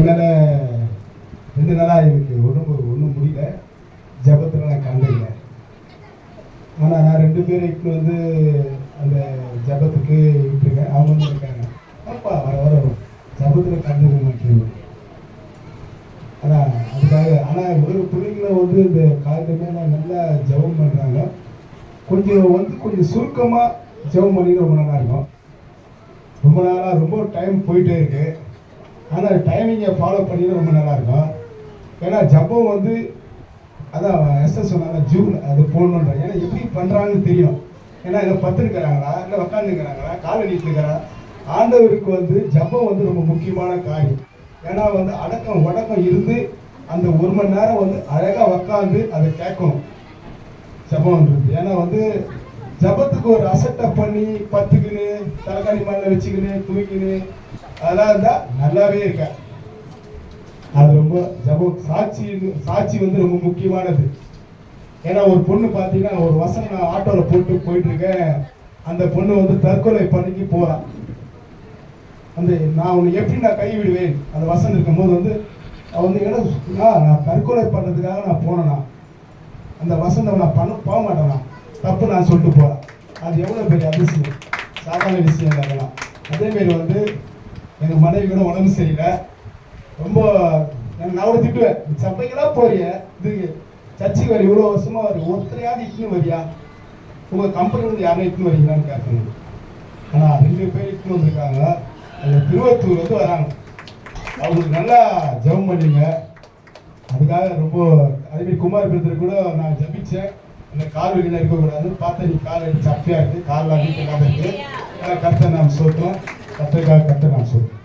அதனால 2 நாளாக எனக்கு ஒன்றும் முடியல, ஜபத்தில் நான் கண்டுக்கல. ஆனால் நான் 2 பேரை இப்போ வந்து அந்த ஜபத்துக்கு விட்டுருக்கேன். அவங்க வந்து இருக்காங்க, அப்பா வர ஜபத்தில் கண்டுக்க மாட்டேங்க. ஆனால் அதுக்காக ஒரு பிள்ளைங்களை வந்து இந்த காலத்துமே நல்லா ஜபம் பண்ணுறாங்க. கொஞ்சம் சுருக்கமாக ஜபம் பண்ணிட்டு ரொம்ப நல்லா இருக்கும். ரொம்ப நாளாக ரொம்ப டைம் போயிட்டே இருக்கு. ஆனால் டைமிங்கை ஃபாலோ பண்ணிட்டு ரொம்ப நல்லா இருக்கும். ஏன்னா ஜபம் வந்து அதான் எஸ்எஸ் சொன்னாங்க, ஜூன் அது போடணுன்றாங்க. ஏன்னா எப்படி பண்ணுறாங்கன்னு தெரியும். ஏன்னா இதை பத்துருக்கிறாங்களா இல்லை உக்காந்துருக்கிறாங்களா காலை நீட்டுக்கிறா. ஆண்டவருக்கு வந்து ஜபம் வந்து ரொம்ப முக்கியமான காரியம். ஏன்னா வந்து அடக்கம் உடக்கம் இருந்து அந்த 1 மணி நேரம் வந்து அழகாக உக்காந்து அதை கேட்கணும் ஜபம்ன்றது. ஏன்னா வந்து ஜபத்துக்கு ஒரு அசட்டை பண்ணி பத்துக்குன்னு தலைக்காணி மேலே வச்சுக்கின்னு தூக்கின்னு அதெல்லாம் இருந்தால் நல்லாவே இருக்க. அது ரொம்ப ஜபம் சாட்சி வந்து ரொம்ப முக்கியமானது. ஏன்னா ஒரு பொண்ணு பார்த்தீங்கன்னா ஒரு வசனம் நான் ஆட்டோவில் போயிட்டு இருக்கேன். அந்த பொண்ணு வந்து தற்கொலை பண்ணிக்கு போகிறான். அந்த நான் உன்னை எப்படி நான் கைவிடுவேன் அந்த வசனம் இருக்கும்போது வந்து அவன் வந்து என்ன நான் தற்கொலை பண்ணுறதுக்காக நான் போனேன்னா அந்த வசனம் நான் போக மாட்டேனா தப்பு நான் சொல்லிட்டு போகிறேன். அது எவ்வளோ பெரிய அதிசயம், சாதாரண விஷயம் அதெல்லாம். அதேமாரி வந்து எங்கள் மனைவி கூட உடம்பு சரியில்லை. ரொம்ப நான் கூட திட்டுவேன், சபைக்கெல்லாம் போறிய இது சர்ச்சைக்கு வரி இவ்வளோ வருஷமா வரி ஒருத்தரையாவது இட்டுன்னு வரியா, உங்கள் கம்பெனி வந்து யாரும் இட்டுன்னு வரீங்களான்னு கேட்கணும். ஆனால் 2 பேர் இட்டுன்னு வந்திருக்காங்க. அந்த திருவத்தூர் வந்து வராங்க. அவங்களுக்கு நல்லா ஜபம் பண்ணிங்க. அதுக்காக ரொம்ப அதேமாதிரி குமார் பிரதர் கூட நான் ஜபிச்சேன். அந்த கால் வலியில் இருக்கக்கூடாதுன்னு பார்த்தா நீ கால் அடிச்சு சப்பையாக இருக்குது, காலில் அடிக்க இல்லாத இருக்குது. கர்த்தர் நாம் சொல்கிறோம், கர்த்தருக்காக கர்த்தர் நாம் சொல்கிறோம்.